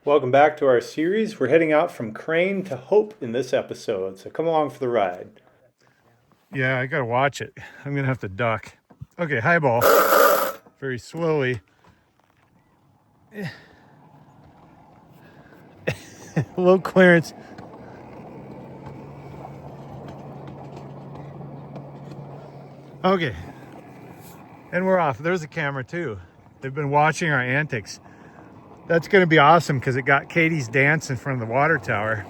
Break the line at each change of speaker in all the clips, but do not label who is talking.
Welcome back to our series. We're heading out from Crane to Hope in this episode, so come along for the ride.
Yeah, I gotta watch it. I'm gonna have to duck. Okay, highball. Very slowly. Low clearance. Okay, and we're off. There's a camera too. They've been watching our antics. That's gonna be awesome because it got Katie's dance in front of the water tower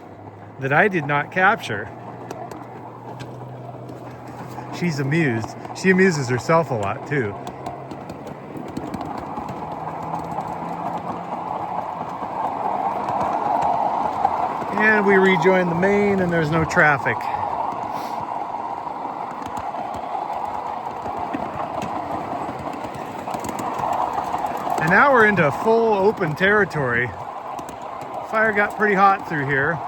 that I did not capture. She's amused. She amuses herself a lot too. And we rejoin the main and there's no traffic. And now we're into full open territory. Fire got pretty hot through here.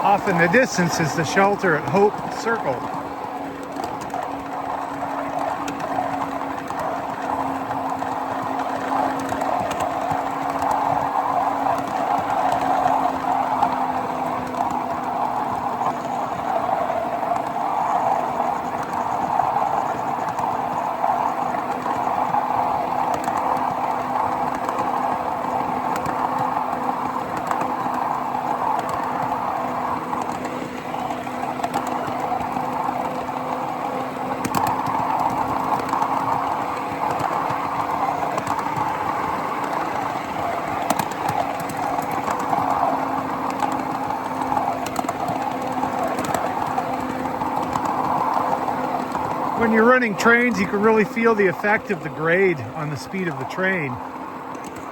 Off in the distance is the shelter at Hope Circle. When you're running trains, you can really feel the effect of the grade on the speed of the train.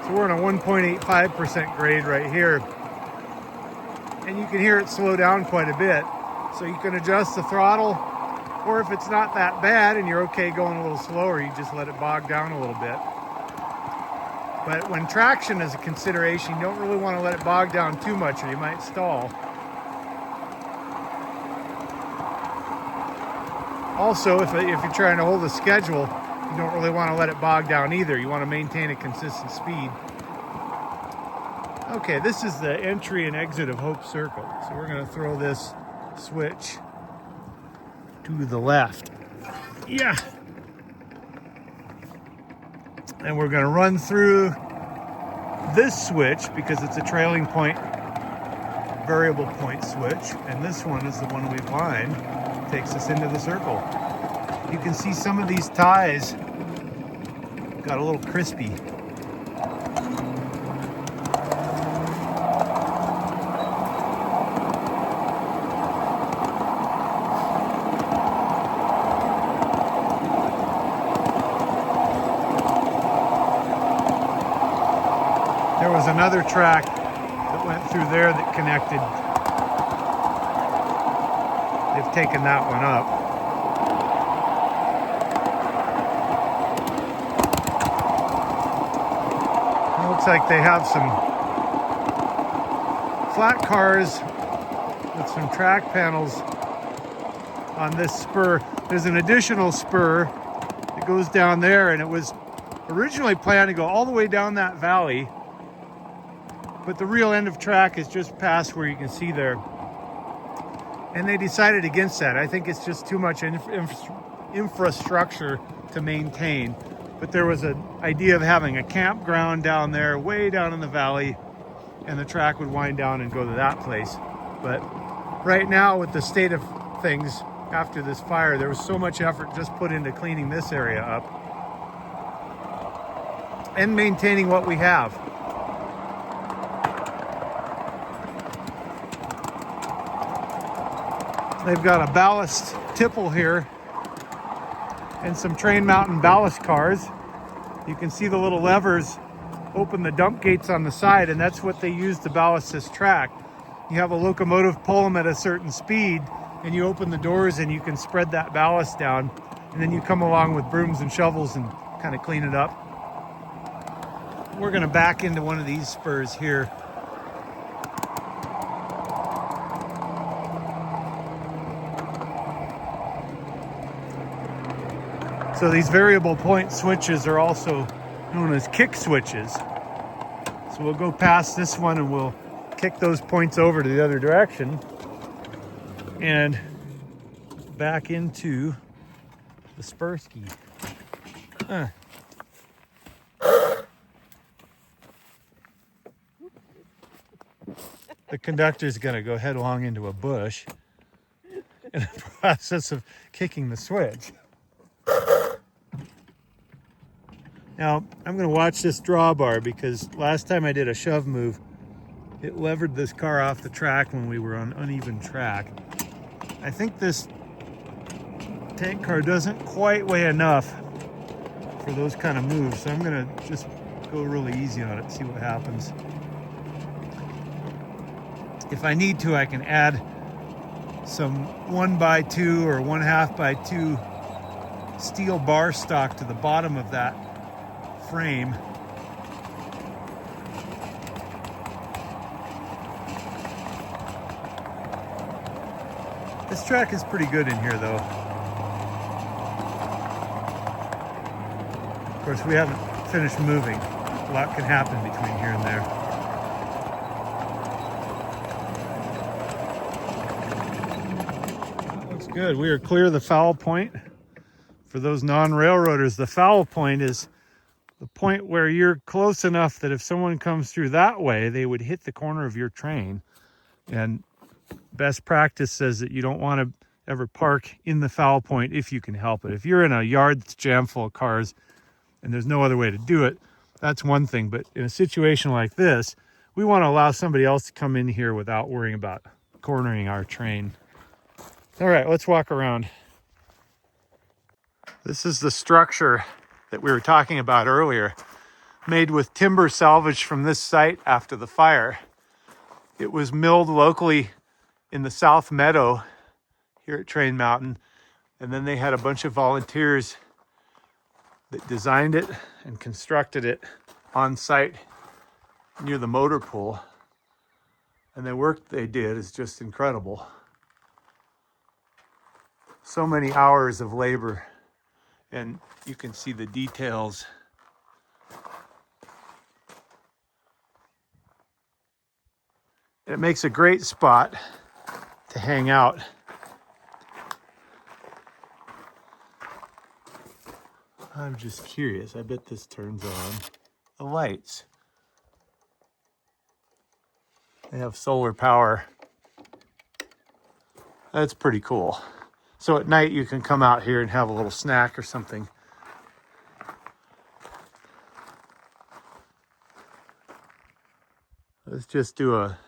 So we're on a 1.85% grade right here. And you can hear it slow down quite a bit. So you can adjust the throttle, or if it's not that bad and you're okay going a little slower, you just let it bog down a little bit. But when traction is a consideration, you don't really want to let it bog down too much or you might stall. Also, if you're trying to hold a schedule, You don't really want to let it bog down either. You want to maintain a consistent speed. Okay, this is the entry and exit of Hope Circle. So we're going to throw this switch to the left. Yeah. And we're going to run through this switch because it's a trailing point, variable point switch. And this one is the one we've lined. Takes us into the circle. You can see some of these ties got a little crispy. There was another track that went through there that connected. They've taken that one up. It looks like they have some flat cars with some track panels on this spur. There's an additional spur that goes down there, and it was originally planned to go all the way down that valley, but the real end of track is just past where you can see there. And they decided against that. I think it's just too much infrastructure to maintain. But there was an idea of having a campground down there, way down in the valley, and the track would wind down and go to that place. But right now, with the state of things after this fire, there was so much effort just put into cleaning this area up and maintaining what we have. They've got a ballast tipple here and some Train Mountain ballast cars. You can see the little levers open the dump gates on the side, and that's what they use to ballast this track. You have a locomotive pull them at a certain speed, and you open the doors and you can spread that ballast down, and then you come along with brooms and shovels and kind of clean it up. We're going to back into one of these spurs here. So these variable point switches are also known as kick switches. So we'll go past this one and we'll kick those points over to the other direction and back into the spur ski. The conductor's gonna go headlong into a bush in the process of kicking the switch. Now, I'm going to watch this drawbar because last time I did a shove move, it levered this car off the track when we were on uneven track. I think this tank car doesn't quite weigh enough for those kind of moves, so I'm going to just go really easy on it, see what happens. If I need to, I can add some 1x2 or 1/2x2 steel bar stock to the bottom of that frame. This track is pretty good in here though. Of course, we haven't finished moving. A lot can happen between here and there. Looks good. We are clear of the foul point. For those non-railroaders, the foul point is the point where you're close enough that if someone comes through that way, they would hit the corner of your train. And best practice says that you don't want to ever park in the foul point if you can help it. If you're in a yard that's jammed full of cars and there's no other way to do it, that's one thing. But in a situation like this, we want to allow somebody else to come in here without worrying about cornering our train. All right, let's walk around. This is the structure that we were talking about earlier, made with timber salvaged from this site after the fire. It was milled locally in the South Meadow here at Train Mountain, and then they had a bunch of volunteers that designed it and constructed it on site near the motor pool. And the work they did is just incredible. So many hours of labor and you can see the details. It makes a great spot to hang out. I'm just curious. I bet this turns on the lights. They have solar power. That's pretty cool. So at night you can come out here and have a little snack or something. Let's just do a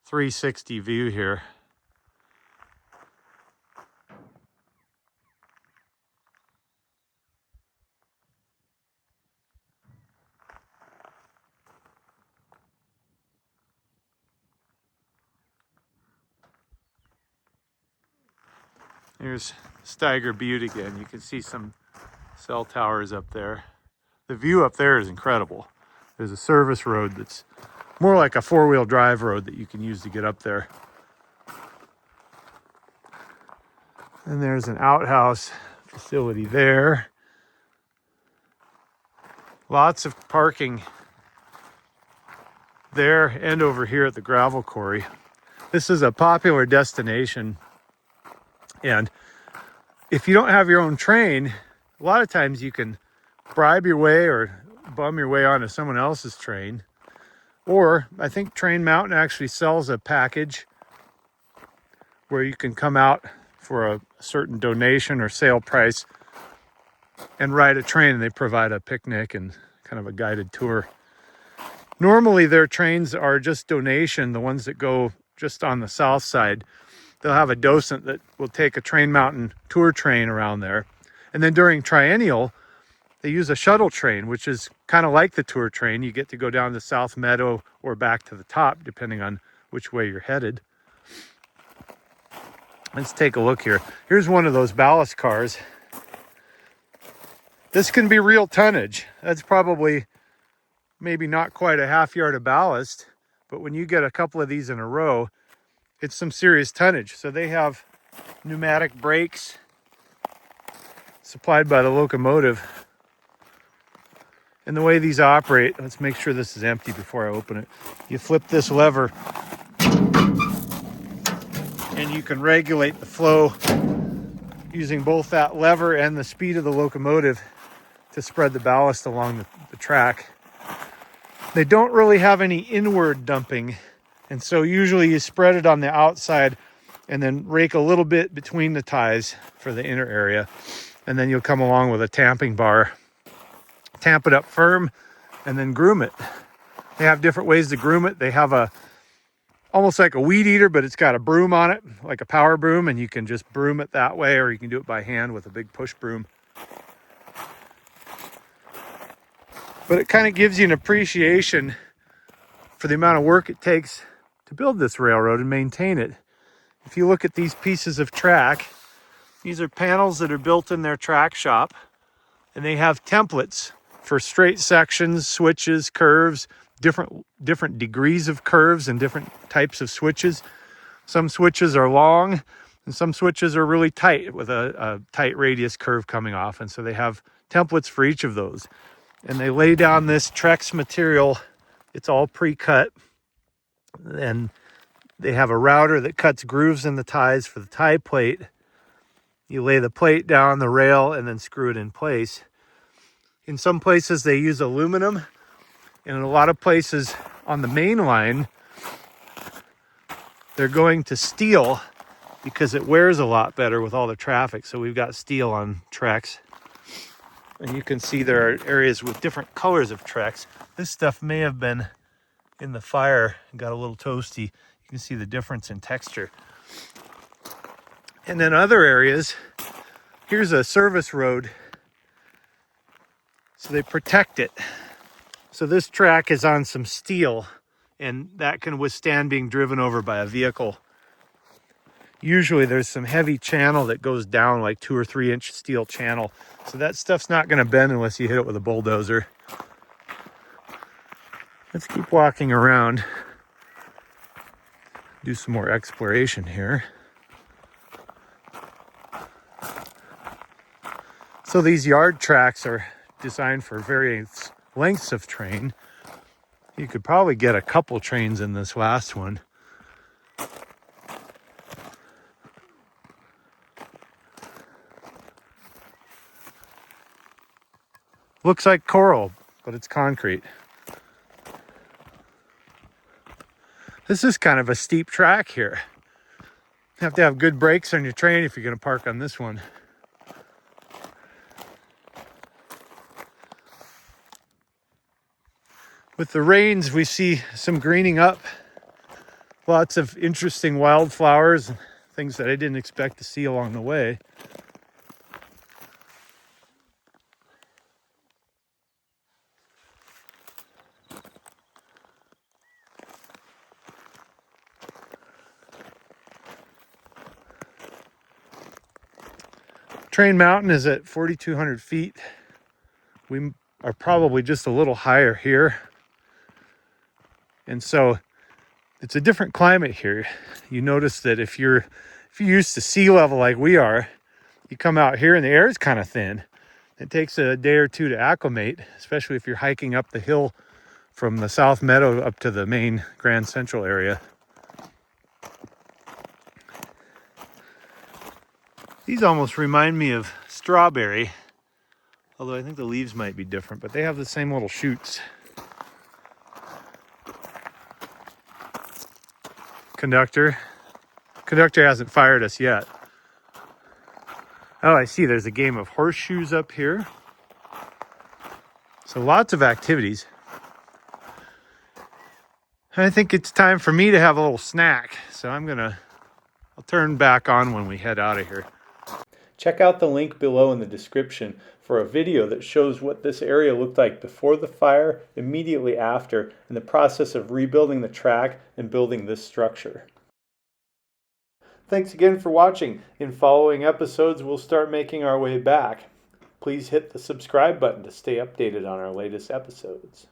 360 view here. Here's Steiger Butte again. You can see some cell towers up there. The view up there is incredible. There's a service road that's more like a four-wheel drive road that you can use to get up there. And there's an outhouse facility there. Lots of parking there and over here at the gravel quarry. This is a popular destination, and if you don't have your own train, a lot of times you can bribe your way or bum your way onto someone else's train. Or I think Train Mountain actually sells a package where you can come out for a certain donation or sale price and ride a train, and they provide a picnic and kind of a guided tour. Normally their trains are just donation, the ones that go just on the south side. They'll have a docent that will take a Train Mountain tour train around there. And then during Triennial, they use a shuttle train, which is kind of like the tour train. You get to go down the South Meadow or back to the top, depending on which way you're headed. Let's take a look here. Here's one of those ballast cars. This can be real tonnage. That's probably maybe not quite a half yard of ballast, but when you get a couple of these in a row, it's some serious tonnage. So they have pneumatic brakes supplied by the locomotive. And the way these operate, let's make sure this is empty before I open it. You flip this lever and you can regulate the flow using both that lever and the speed of the locomotive to spread the ballast along the track. They don't really have any inward dumping, and so usually you spread it on the outside and then rake a little bit between the ties for the inner area, and then you'll come along with a tamping bar, tamp it up firm, and then groom it. They have different ways to groom it. They have almost like a weed eater, but it's got a broom on it, like a power broom, and you can just broom it that way, or you can do it by hand with a big push broom. But it kind of gives you an appreciation for the amount of work it takes to build this railroad and maintain it. If you look at these pieces of track, these are panels that are built in their track shop, and they have templates for straight sections, switches, curves, different degrees of curves and different types of switches. Some switches are long and some switches are really tight with a tight radius curve coming off, and so they have templates for each of those. And they lay down this Trex material. It's all pre-cut, and they have a router that cuts grooves in the ties for the tie plate. You lay the plate down the rail and then screw it in place. In some places they use aluminum, and in a lot of places on the main line they're going to steel because it wears a lot better with all the traffic. So we've got steel on Trex. And you can see there are areas with different colors of Trex. This stuff may have been in the fire and got a little toasty. You can see the difference in texture. And then other areas, here's a service road. So they protect it. So this track is on some steel, and that can withstand being driven over by a vehicle. Usually there's some heavy channel that goes down, like 2 or 3 inch steel channel. So that stuff's not going to bend unless you hit it with a bulldozer. Let's keep walking around. Do some more exploration here. So these yard tracks are designed for various lengths of train. You could probably get a couple trains in this last one. Looks like coral, but it's concrete. This is kind of a steep track here. You have to have good brakes on your train if you're going to park on this one. With the rains, we see some greening up. Lots of interesting wildflowers, things that I didn't expect to see along the way. Train Mountain is at 4,200 feet. We are probably just a little higher here. And so it's a different climate here. You notice that if you're used to sea level like we are, you come out here and the air is kind of thin. It takes a day or two to acclimate, especially if you're hiking up the hill from the South Meadow up to the main Grand Central area. These almost remind me of strawberry, although I think the leaves might be different, but they have the same little shoots. Conductor hasn't fired us yet. Oh, I see there's a game of horseshoes up here. So lots of activities. I think it's time for me to have a little snack. So I'll turn back on when we head out of here.
Check out the link below in the description for a video that shows what this area looked like before the fire, immediately after, and the process of rebuilding the track and building this structure. Thanks again for watching. In following episodes, we'll start making our way back. Please hit the subscribe button to stay updated on our latest episodes.